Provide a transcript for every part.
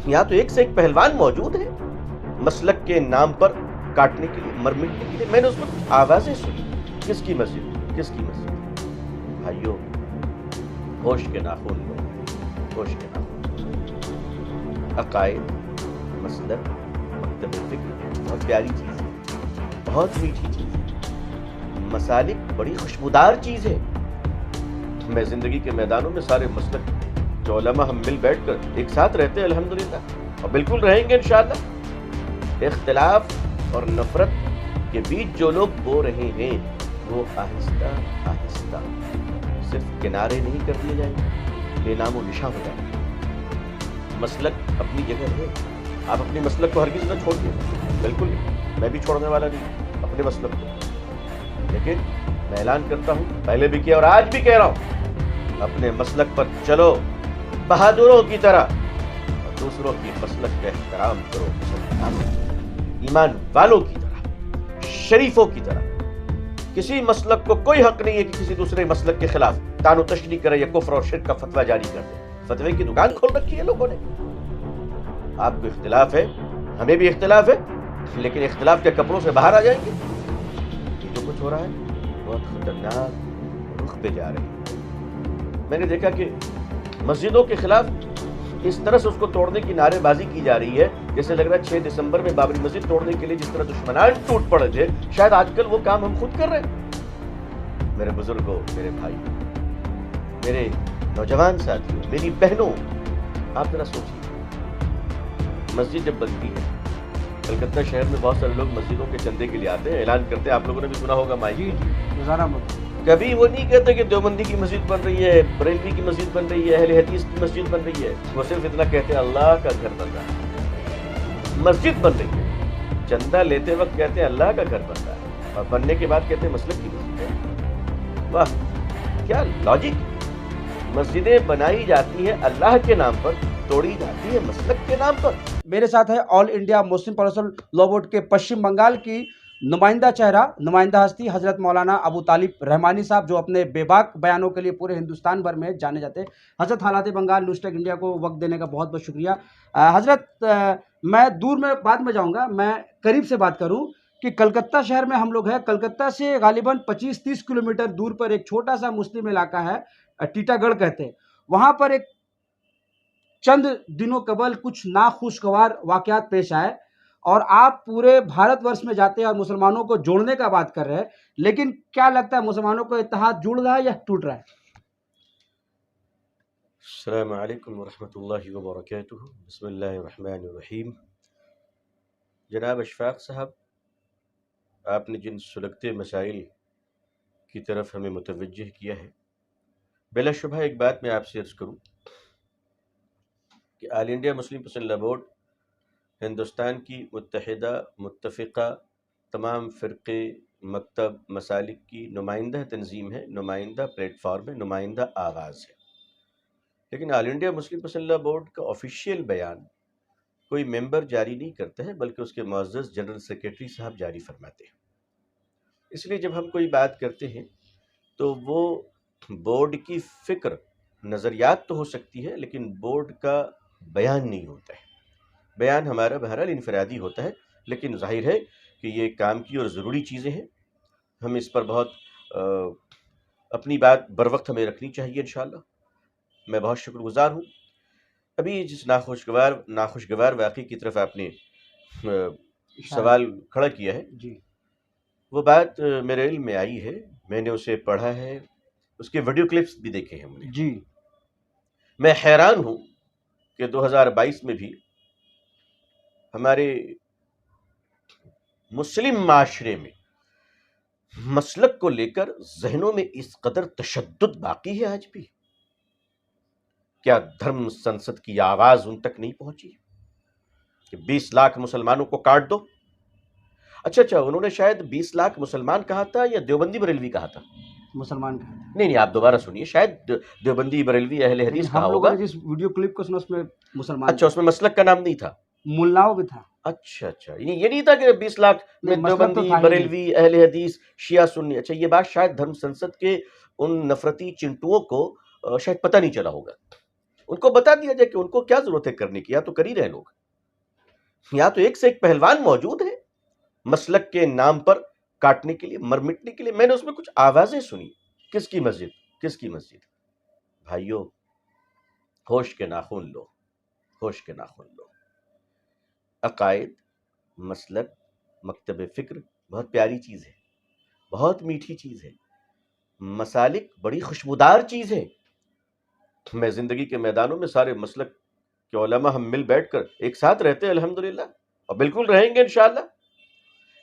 یہاں تو ایک سے ایک پہلوان موجود ہے مسلک کے نام پر کاٹنے کے لیے، مر مٹنے کے لیے. میں نے اس وقت آوازیں سنی، کس کی مسجد، کس کی مسجد. بھائیو، ہوش کے ناخن لو، ہوش کے ناخن. عقائد، مسلک، مکتب فکر بہت پیاری چیز ہے، بہت میٹھی چیز ہے. مسالک بڑی خوشبودار چیز ہے. میں زندگی کے میدانوں میں سارے مسلک جو علماء ہم مل بیٹھ کر ایک ساتھ رہتے ہیں الحمدللہ، اور بالکل رہیں گے انشاءاللہ. اختلاف اور نفرت کے بیچ جو لوگ بو رہے ہیں وہ آہستہ آہستہ صرف کنارے نہیں کر دیے جائیں گے، بے نام و نشان ہو جائیں گے. مسلک اپنی جگہ ہے، آپ اپنی مسلک کو ہرگز نہ چھوڑیے، بالکل نہیں. میں بھی چھوڑنے والا نہیں اپنے مسلک کو، لیکن میں اعلان کرتا ہوں، پہلے بھی کیا اور آج بھی کہہ رہا ہوں، اپنے مسلک پر چلو بہادروں کی طرح، اور دوسروں کی مسلک کا احترام کرو ایمان والوں کی طرح، شریفوں کی طرح. کسی مسلک کو کوئی حق نہیں ہے کہ کسی دوسرے مسلک کے خلاف طعن و تشنیع کرے یا کفر اور شرک کا فتویٰ جاری کر دے. فتوے کی دکان کھول رکھی ہے لوگوں نے. آپ کو اختلاف ہے، ہمیں بھی اختلاف ہے، لیکن اختلاف کے کپڑوں سے باہر آ جائیں گے. یہ جو کچھ ہو رہا ہے بہت خطرناک رخ پہ جا رہے ہیں. میں نے دیکھا کہ مسجدوں کے خلاف اس طرح سے اس کو توڑنے کی نعرے بازی کی جا رہی ہے جیسے لگ رہا ہے 6 دسمبر میں بابری مسجد توڑنے کے لیے جس طرح دشمنان ٹوٹ پڑے تھے، شاید آج کل وہ کام ہم خود کر رہے ہیں. میرے بزرگوں، میرے بھائی، میرے نوجوان ساتھیوں، میری بہنوں، آپ ذرا سوچیے، مسجد جب بنتی ہے، کلکتہ شہر میں بہت سارے لوگ مسجدوں کے چندے کے لیے آتے ہیں، اعلان کرتے ہیں، آپ لوگوں نے بھی سنا ہوگا مائی. کبھی وہ نہیں کہتے کہ دیوبندی کی مسجد بن رہی ہے، بریلوی کی مسجد بن رہی ہے، اہل حدیث کی مسجد بن رہی ہے. وہ صرف اتنا کہتے ہیں اللہ کا گھر بن رہا ہے، مسجد بن رہی ہے. چندہ لیتے وقت کہتے ہیں اللہ کا گھر بن رہا ہے، اور بننے کے بعد کہتے ہیں مسلک کی مسجد ہے. واہ کیا لاجک. مسجدیں بنائی جاتی ہیں اللہ کے نام پر، توڑی جاتی ہے مسلک کے نام پر. میرے ساتھ ہے آل انڈیا مسلم پرسنل لا بورڈ کے پشچم بنگال کی نمائندہ چہرہ، نمائندہ ہستی حضرت مولانا ابو طالب رحمانی صاحب، جو اپنے بے باک بیانوں کے لیے پورے ہندوستان بھر میں جانے جاتے ہیں. حضرت حالات بنگال نیوز ٹیک انڈیا کو وقت دینے کا بہت بہت شکریہ. حضرت میں دور میں بعد میں جاؤں گا، میں قریب سے بات کروں کہ کلکتہ شہر میں ہم لوگ ہیں. کلکتہ سے غالباً 25-30 کلومیٹر دور پر ایک چھوٹا سا مسلم علاقہ ہے، ٹیٹا گڑھ کہتے ہیں. وہاں پر ایک چند دنوں قبل کچھ ناخوشگوار واقعات پیش آئے، اور آپ پورے بھارت ورش میں جاتے ہیں اور مسلمانوں کو جوڑنے کا بات کر رہے ہیں، لیکن کیا لگتا ہے مسلمانوں کو اتحاد جڑ رہا ہے یا ٹوٹ رہا ہے؟ السلام علیکم ورحمۃ اللہ وبرکاتہ. بسم اللہ الرحمن الرحیم. جناب اشفاق صاحب، آپ نے جن سلگتے مسائل کی طرف ہمیں متوجہ کیا ہے، بلا شبہ ایک بات میں آپ سے عرض کروں کہ آل انڈیا مسلم پرسنل لا بورڈ ہندوستان کی متحدہ متفقہ تمام فرقے، مکتب، مسالک کی نمائندہ تنظیم ہے، نمائندہ پلیٹ فارم ہے، نمائندہ آواز ہے. لیکن آل انڈیا مسلم پرسنل لا بورڈ کا آفیشیل بیان کوئی ممبر جاری نہیں کرتا ہے، بلکہ اس کے معزز جنرل سیکرٹری صاحب جاری فرماتے ہیں. اس لیے جب ہم کوئی بات کرتے ہیں تو وہ بورڈ کی فکر، نظریات تو ہو سکتی ہے، لیکن بورڈ کا بیان نہیں ہوتا ہے. بیان ہمارا بہرحال انفرادی ہوتا ہے، لیکن ظاہر ہے کہ یہ کام کی اور ضروری چیزیں ہیں. ہم اس پر بہت اپنی بات بر وقت ہمیں رکھنی چاہیے انشاءاللہ. میں بہت شکر گزار ہوں. ابھی جس ناخوشگوار واقعے کی طرف آپ نے سوال کھڑا کیا ہے، جی، وہ بات میرے علم میں آئی ہے، میں نے اسے پڑھا ہے، اس کے ویڈیو کلپس بھی دیکھے ہیں ہم نے. جی، میں حیران ہوں کہ 2022 میں بھی ہمارے مسلم معاشرے میں مسلک کو لے کر ذہنوں میں اس قدر تشدد باقی ہے آج بھی. کیا دھرم سنسد کی آواز ان تک نہیں پہنچی کہ 20 لاکھ مسلمانوں کو کاٹ دو؟ اچھا انہوں نے شاید 20 لاکھ مسلمان کہا تھا یا دیوبندی بریلوی کہا تھا؟ مسلمان کا. نہیں، آپ دوبارہ سنیے، شاید دیوبندی بریلوی اہل حدیث کہا ہم لوگوں ہوگا. نے جس ویڈیو کلپ کو سنا اس میں مسلمان، اچھا، اس میں مسلک کا نام نہیں تھا، ملاؤں بھی تھا. اچھا یہ نہیں تھا کہ 20 لاکھ میں دیوبندی بریلوی اہل حدیث شیعہ سنی. اچھا، یہ بات شاید دھرم سنسد کے ان نفرتی چنٹوؤں کو شاید پتہ نہیں چلا ہوگا. ان کو بتا دیا جائے کہ ان کو کیا ضرورت ہے کرنے کی، یا تو کر ہی رہے لوگ، یا تو ایک سے ایک پہلوان موجود ہے مسلک کے نام پر کاٹنے کے لیے، مر مٹنے کے لیے۔ میں نے اس میں کچھ آوازیں سنی، کس کی مسجد، کس کی مسجد؟ بھائیو، ہوش کے ناخن لو، ہوش کے ناخن لو۔ عقائد، مسلک، مکتب فکر بہت پیاری چیز ہے، بہت میٹھی چیز ہے۔ مسالک بڑی خوشبودار چیز ہے۔ میں زندگی کے میدانوں میں سارے مسلک کے علماء ہم مل بیٹھ کر ایک ساتھ رہتے ہیں الحمدللہ، اور بالکل رہیں گے انشاءاللہ۔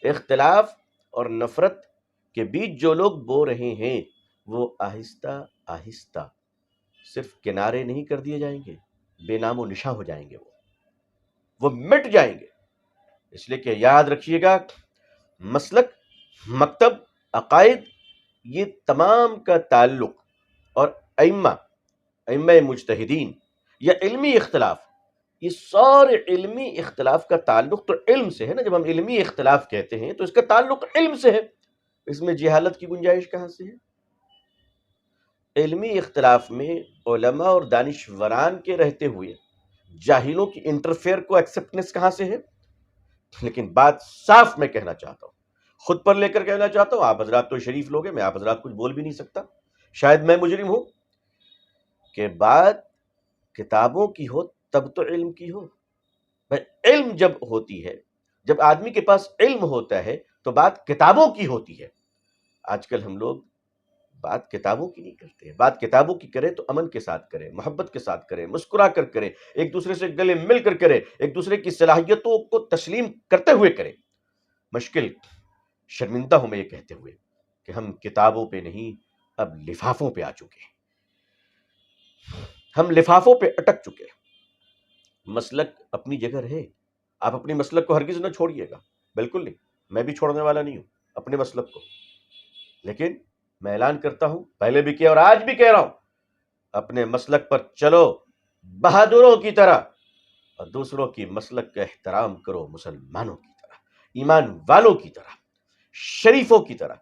اختلاف اور نفرت کے بیچ جو لوگ بو رہے ہیں وہ آہستہ آہستہ صرف کنارے نہیں کر دیے جائیں گے، بے نام و نشاں ہو جائیں گے، وہ مٹ جائیں گے۔ اس لیے کہ یاد رکھیے گا، مسلک، مکتب، عقائد، یہ تمام کا تعلق، اور ائمہ مجتہدین یا علمی اختلاف، یہ سارے علمی اختلاف کا تعلق تو علم سے ہے نا۔ جب ہم علمی اختلاف کہتے ہیں تو اس کا تعلق علم سے ہے، اس میں جہالت کی گنجائش کہاں سے ہے؟ علمی اختلاف میں علماء اور دانشوران کے رہتے ہوئے جاہلوں کی انٹرفیئر کو ایکسپٹنس کہاں سے ہے؟ لیکن بات صاف میں کہنا چاہتا ہوں، خود پر لے کر کہنا چاہتا ہوں، آپ حضرات تو شریف لوگ ہیں، میں آپ حضرات کچھ بول بھی نہیں سکتا، شاید میں مجرم ہوں، کہ بات کتابوں کی ہو تب تو علم کی ہو۔ بھائی علم جب ہوتی ہے، جب آدمی کے پاس علم ہوتا ہے تو بات کتابوں کی ہوتی ہے۔ آج کل ہم لوگ بات کتابوں کی نہیں کرتے، بات کتابوں کی کرے تو امن کے ساتھ کرے، محبت کے ساتھ کرے، مسکرا کر کرے، ایک دوسرے سے گلے مل کر کرے، ایک دوسرے کی صلاحیتوں کو تسلیم کرتے ہوئے کرے۔ مشکل، شرمندہ ہوں میں یہ کہتے ہوئے کہ ہم کتابوں پہ نہیں، اب لفافوں پہ آ چکے ہیں، ہم لفافوں پہ اٹک چکے ہیں۔ مسلک اپنی جگہ رہے، آپ اپنی مسلک کو ہرگز نہ چھوڑیے گا، بالکل نہیں، میں بھی چھوڑنے والا نہیں ہوں اپنے مسلک کو، لیکن میں اعلان کرتا ہوں، پہلے بھی کیا اور آج بھی کہہ رہا ہوں، اپنے مسلک پر چلو بہادروں کی طرح، اور دوسروں کی مسلک کا احترام کرو مسلمانوں کی طرح، ایمان والوں کی طرح، شریفوں کی طرح۔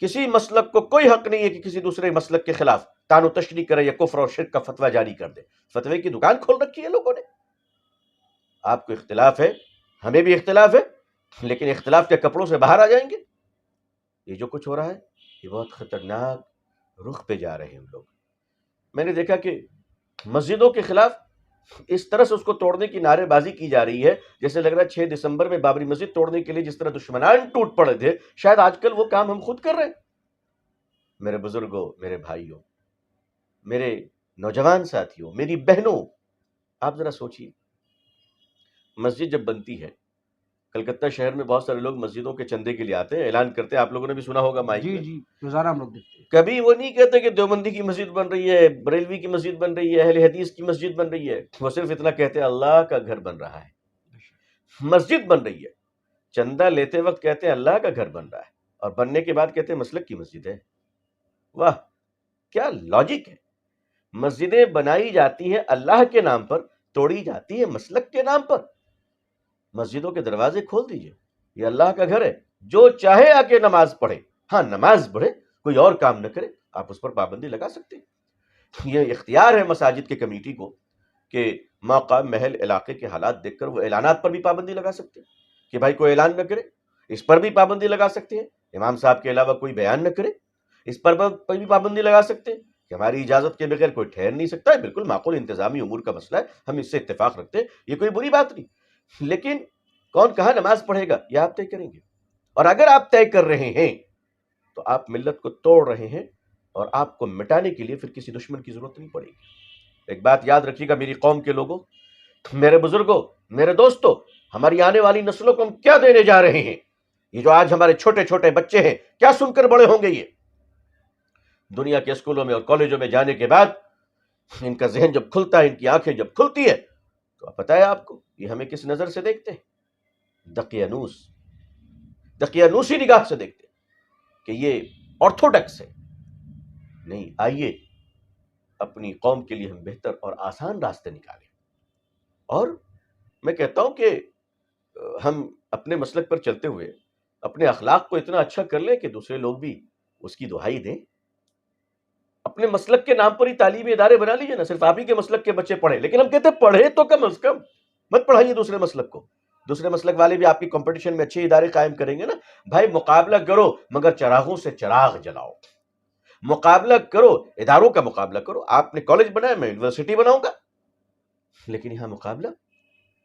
کسی مسلک کو کوئی حق نہیں ہے کہ کسی دوسرے مسلک کے خلاف تان و تشریح کرے یا کفر اور شرک کا فتویٰ جاری کر دے۔ فتوے کی دکان کھول رکھی ہے لوگوں نے۔ آپ کو اختلاف ہے، ہمیں بھی اختلاف ہے، لیکن اختلاف کے کپڑوں سے باہر آ جائیں گے۔ یہ جو کچھ ہو رہا ہے یہ بہت خطرناک رخ پہ جا رہے ہیں ہم لوگ۔ میں نے دیکھا کہ مسجدوں کے خلاف اس طرح سے اس کو توڑنے کی نعرے بازی کی جا رہی ہے جیسے لگ رہا ہے 6 دسمبر میں بابری مسجد توڑنے کے لیے جس طرح دشمنان ٹوٹ پڑے تھے، شاید آج کل وہ کام ہم خود کر رہے ہیں۔ میرے بزرگوں، میرے بھائیوں، میرے نوجوان ساتھیوں، میری بہنوں، آپ ذرا سوچیے، مسجد جب بنتی ہے، کلکتہ شہر میں بہت سارے لوگ مسجدوں کے چندے کے لیے آتے ہیں، اعلان کرتے ہیں، آپ لوگوں نے بھی سنا ہوگا مائک میں۔ جی روزانہ ہم لوگ دیکھتے ہیں۔ کبھی وہ نہیں کہتے کہ دیوبندی کی مسجد بن رہی ہے، بریلوی کی مسجد بن رہی ہے، اہل حدیث کی مسجد بن رہی ہے، وہ صرف اتنا کہتے ہیں اللہ کا گھر بن رہا ہے، مسجد بن رہی ہے۔ چندہ لیتے وقت کہتے ہیں اللہ کا گھر بن رہا ہے، اور بننے کے بعد کہتے ہیں مسلک کی مسجد ہے۔ واہ، کیا لاجک ہے! مسجدیں بنائی جاتی ہیں اللہ کے نام پر، توڑی جاتی ہیں مسلک کے نام پر۔ مسجدوں کے دروازے کھول دیجئے، یہ اللہ کا گھر ہے، جو چاہے آ کے نماز پڑھے، ہاں نماز پڑھے، کوئی اور کام نہ کرے، آپ اس پر پابندی لگا سکتے ہیں۔ یہ اختیار ہے مساجد کی کمیٹی کو کہ موقع، محل، علاقے کے حالات دیکھ کر وہ اعلانات پر بھی پابندی لگا سکتے ہیں کہ بھائی کوئی اعلان نہ کرے، اس پر بھی پابندی لگا سکتے ہیں امام صاحب کے علاوہ کوئی بیان نہ کرے، اس پر بھی پابندی لگا سکتے ہیں کہ ہماری اجازت کے بغیر کوئی ٹھہر نہیں سکتا ہے۔ بالکل معقول انتظامی امور کا مسئلہ ہے، ہم اس سے اتفاق رکھتے ہیں، یہ کوئی بری بات نہیں، لیکن کون کہاں نماز پڑھے گا یہ آپ طے کریں گے۔ اور اگر آپ طے کر رہے ہیں تو آپ ملت کو توڑ رہے ہیں، اور آپ کو مٹانے کے لیے پھر کسی دشمن کی ضرورت نہیں پڑے گی۔ ایک بات یاد رکھیے گا میری قوم کے لوگوں، میرے بزرگوں، میرے دوستوں، ہماری آنے والی نسلوں کو ہم کیا دینے جا رہے ہیں؟ یہ جو آج ہمارے چھوٹے چھوٹے بچے ہیں، کیا سن کر بڑے ہوں گے؟ یہ دنیا کے اسکولوں میں اور کالجوں میں جانے کے بعد ان کا ذہن جب کھلتا ہے، ان کی آنکھیں جب کھلتی ہے، تو پتہ ہے آپ کو یہ ہمیں کس نظر سے دیکھتے ہیں؟ دقیانوسی نگاہ سے دیکھتے ہیں کہ یہ آرتھوڈکس ہے۔ نہیں، آئیے اپنی قوم کے لیے ہم بہتر اور آسان راستے نکالیں، اور میں کہتا ہوں کہ ہم اپنے مسلک پر چلتے ہوئے اپنے اخلاق کو اتنا اچھا کر لیں کہ دوسرے لوگ بھی اس کی دہائی دیں۔ اپنے مسلک کے نام پر ہی تعلیمی ادارے بنا لیجیے نا، صرف آپ ہی کے مسلک کے بچے پڑھیں. لیکن ہم کہتے ہیں پڑھے تو کم از کم، مت پڑھائیے دوسرے مسلک کو. دوسرے مسلک والے بھی آپ کی کمپٹیشن میں اچھے ادارے قائم کریں گے نا. بھائی مقابلہ کرو مگر چراغوں سے چراغ جلاؤ. مقابلہ کرو، اداروں کا مقابلہ کرو. آپ نے کالج بنایا، میں یونیورسٹی بناؤں گا. لیکن یہاں مقابلہ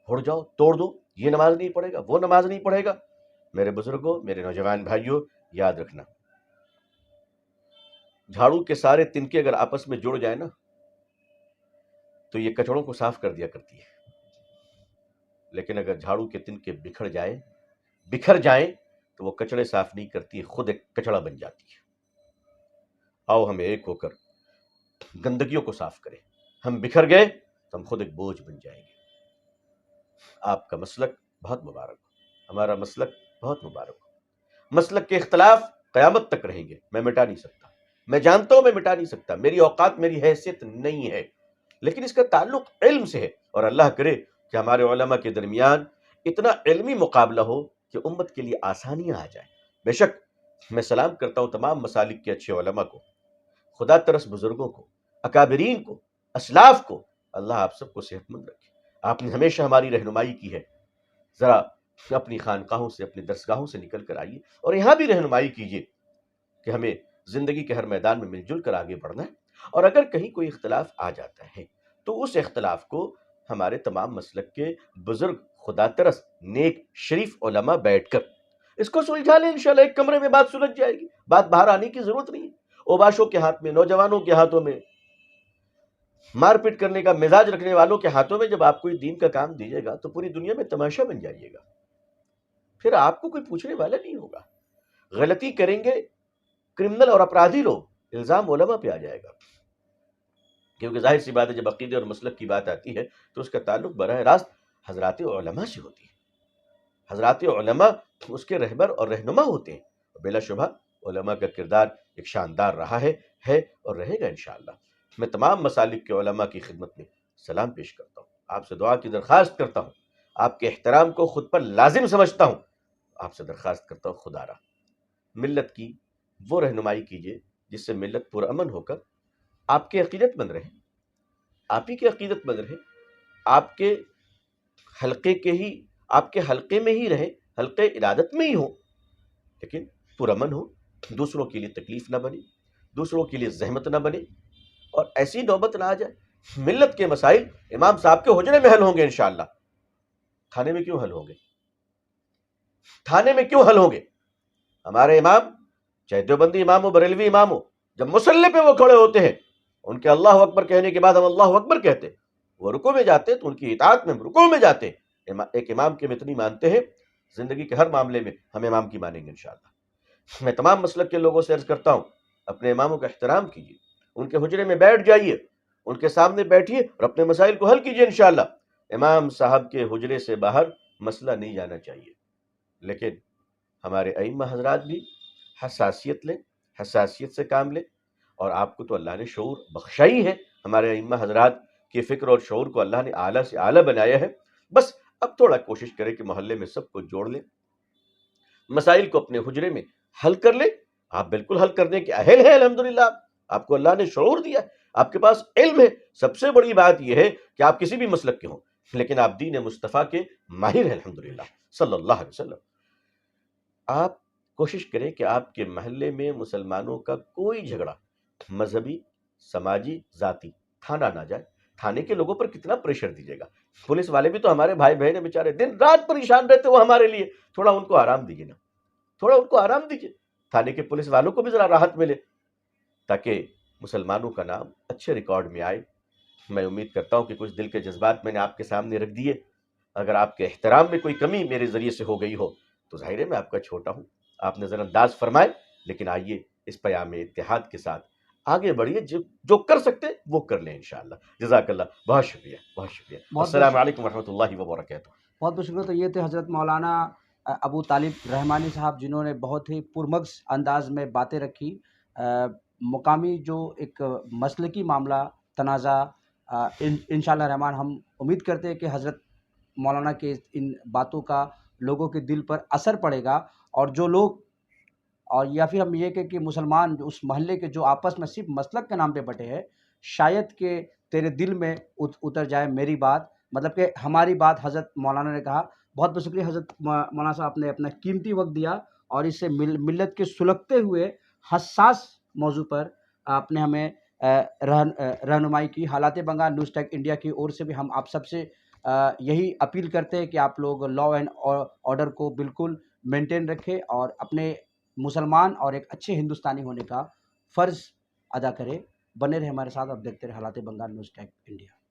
ہڑ جاؤ، توڑ دو، یہ نماز نہیں پڑھے گا، وہ نماز نہیں پڑھے گا. میرے بزرگوں، میرے نوجوان بھائیوں، یاد رکھنا، جھاڑو کے سارے تنکے اگر آپس میں جڑ جائیں نا تو یہ کچڑوں کو صاف کر دیا کرتی ہے. لیکن اگر جھاڑو کے تنکے بکھر جائیں تو وہ کچڑے صاف نہیں کرتی، خود ایک کچڑا بن جاتی ہے. آؤ ہم ایک ہو کر گندگیوں کو صاف کریں. ہم بکھر گئے تو ہم خود ایک بوجھ بن جائیں گے. آپ کا مسلک بہت مبارک ہو، ہمارا مسلک بہت مبارک ہو. مسلک کے اختلاف قیامت تک رہیں گے، میں مٹا نہیں سکتا. میں جانتا ہوں میں مٹا نہیں سکتا، میری اوقات، میری حیثیت نہیں ہے. لیکن اس کا تعلق علم سے ہے، اور اللہ کرے کہ ہمارے علماء کے درمیان اتنا علمی مقابلہ ہو کہ امت کے لیے آسانیاں آ جائیں. بے شک میں سلام کرتا ہوں تمام مسالک کے اچھے علماء کو، خدا ترس بزرگوں کو، اکابرین کو، اسلاف کو. اللہ آپ سب کو صحت مند رکھے. آپ نے ہمیشہ ہماری رہنمائی کی ہے. ذرا اپنی خانقاہوں سے، اپنی درسگاہوں سے نکل کر آئیے اور یہاں بھی رہنمائی کیجیے کہ ہمیں زندگی کے ہر میدان میں مل جل کر آگے بڑھنا ہے. اور اگر کہیں کوئی اختلاف آ جاتا ہے تو اس اختلاف کو ہمارے تمام مسلک کے بزرگ، خدا ترس، نیک، شریف علماء بیٹھ کر اس کو سلجھا لیں. انشاءاللہ ایک کمرے میں بات سلجھ جائے گی. بات باہر آنے کی ضرورت نہیں ہے. اوباشوں کے ہاتھ میں، نوجوانوں کے ہاتھوں میں، مار پیٹ کرنے کا مزاج رکھنے والوں کے ہاتھوں میں جب آپ کوئی دین کا کام دیجیے گا تو پوری دنیا میں تماشا بن جائیے گا. پھر آپ کو کوئی پوچھنے والا نہیں ہوگا. غلطی کریں گے کرمنل اور اپرادھی لوگ، الزام علماء پہ آ جائے گا. کیونکہ ظاہر سی بات ہے جب عقیدے اور مسلک کی بات آتی ہے تو اس کا تعلق براہ راست حضرات علماء سے ہوتی ہے. حضرات علماء اس کے رہبر اور رہنما ہوتے ہیں. بلا شبہ علماء کا کردار ایک شاندار رہا ہے اور رہے گا انشاءاللہ. میں تمام مسالک کے علماء کی خدمت میں سلام پیش کرتا ہوں. آپ سے دعا کی درخواست کرتا ہوں. آپ کے احترام کو خود پر لازم سمجھتا ہوں. آپ سے درخواست کرتا ہوں خدا را ملت کی وہ رہنمائی کیجیے جس سے ملت پرامن ہو کر آپ کے عقیدت مند رہے، آپ ہی کے عقیدت مند رہے، آپ کے حلقے میں ہی رہے، حلقے عبادت میں ہی ہو، لیکن پرامن ہو، دوسروں کے لیے تکلیف نہ بنے، دوسروں کے لیے زحمت نہ بنے، اور ایسی نوبت نہ آ جائے. ملت کے مسائل امام صاحب کے حجرے میں حل ہوں گے انشاءاللہ. تھانے میں کیوں حل ہوں گے؟ تھانے میں کیوں حل ہوں گے؟ ہمارے امام، چاہے دیوبندی امام ہو، بریلوی امام ہو، جب مصلی پہ وہ کھڑے ہوتے ہیں، ان کے اللہ اکبر کہنے کے بعد ہم اللہ اکبر کہتے، وہ رکوع میں جاتے تو ان کی اطاعت میں رکوع میں جاتے. ایک امام کے ہم اتنی مانتے ہیں، زندگی کے ہر معاملے میں ہم امام کی مانیں گے انشاءاللہ. میں تمام مسلک کے لوگوں سے عرض کرتا ہوں اپنے اماموں کا احترام کیجیے، ان کے حجرے میں بیٹھ جائیے، ان کے سامنے بیٹھیے اور اپنے مسائل کو حل کیجیے انشاءاللہ. امام صاحب کے حجرے سے باہر مسئلہ نہیں جانا چاہیے. لیکن ہمارے ائمہ حضرات بھی حساسیت سے کام لیں. اور آپ کو تو اللہ نے شعور بخشا ہی ہے. ہمارے ائمہ حضرات کے فکر اور شعور کو اللہ نے اعلیٰ سے اعلیٰ بنایا ہے. بس اب تھوڑا کوشش کریں کہ محلے میں سب کو جوڑ لیں، مسائل کو اپنے حجرے میں حل کر لیں. آپ بالکل حل کرنے کے اہل ہیں الحمدللہ. آپ کو اللہ نے شعور دیا، آپ کے پاس علم ہے. سب سے بڑی بات یہ ہے کہ آپ کسی بھی مسلک کے ہوں لیکن آپ دین مصطفیٰ کے ماہر ہیں الحمدللہ صلی اللہ علیہ وسلم. آپ کوشش کریں کہ آپ کے محلے میں مسلمانوں کا کوئی جھگڑا مذہبی، سماجی، ذاتی تھانہ نہ جائے. تھانے کے لوگوں پر کتنا پریشر دیجیے گا. پولیس والے بھی تو ہمارے بھائی بہن ہیں بیچارے، دن رات پریشان رہتے وہ ہمارے لیے. تھوڑا ان کو آرام دیجیے نا، تھوڑا ان کو آرام دیجیے. تھانے کے پولیس والوں کو بھی ذرا راحت ملے تاکہ مسلمانوں کا نام اچھے ریکارڈ میں آئے. میں امید کرتا ہوں کہ کچھ دل کے جذبات میں نے آپ کے سامنے رکھ دیے. اگر آپ کے احترام میں کوئی کمی میرے ذریعے سے ہو گئی ہو تو ظاہر ہے میں آپ کا چھوٹا ہوں، آپ نظر انداز فرمائے. لیکن آئیے اس پیام اتحاد کے ساتھ آگے بڑھیے، جو کر سکتے وہ کر لیں انشاءاللہ. جزاک اللہ. بہت شکریہ، بہت شکریہ. السلام علیکم ورحمۃ اللہ وبرکاتہ. بہت بہت شکریہ. تو یہ تھے حضرت مولانا ابو طالب رحمانی صاحب، جنہوں نے بہت ہی پرمغز انداز میں باتیں رکھی. مقامی جو ایک مسلکی معاملہ تنازع، انشاءاللہ رحمان ہم امید کرتے ہیں کہ حضرت مولانا کے ان باتوں کا لوگوں کے دل پر اثر پڑے گا، اور جو لوگ اور یا پھر ہم یہ کہ مسلمان اس محلے کے جو آپس میں صرف مسلک کے نام پہ بٹے ہیں، شاید کہ تیرے دل میں اتر جائے میری بات، مطلب کہ ہماری بات حضرت مولانا نے کہا۔ بہت بہت شکریہ حضرت مولانا صاحب، آپ نے اپنا قیمتی وقت دیا اور اس سے ملت کے سلگتے ہوئے حساس موضوع پر آپ نے ہمیں رہنمائی کی۔ حالات بنگال نیوز ٹیک انڈیا کی اور سے بھی ہم آپ سب سے یہی اپیل کرتے ہیں کہ آپ لوگ لا اینڈ آرڈر کو بالکل مینٹین رکھیں اور اپنے مسلمان اور ایک اچھے ہندوستانی ہونے کا فرض ادا کریں۔ بنے رہے ہمارے ساتھ، اب دیکھتے رہے حالات بنگال نیوز ٹیک انڈیا۔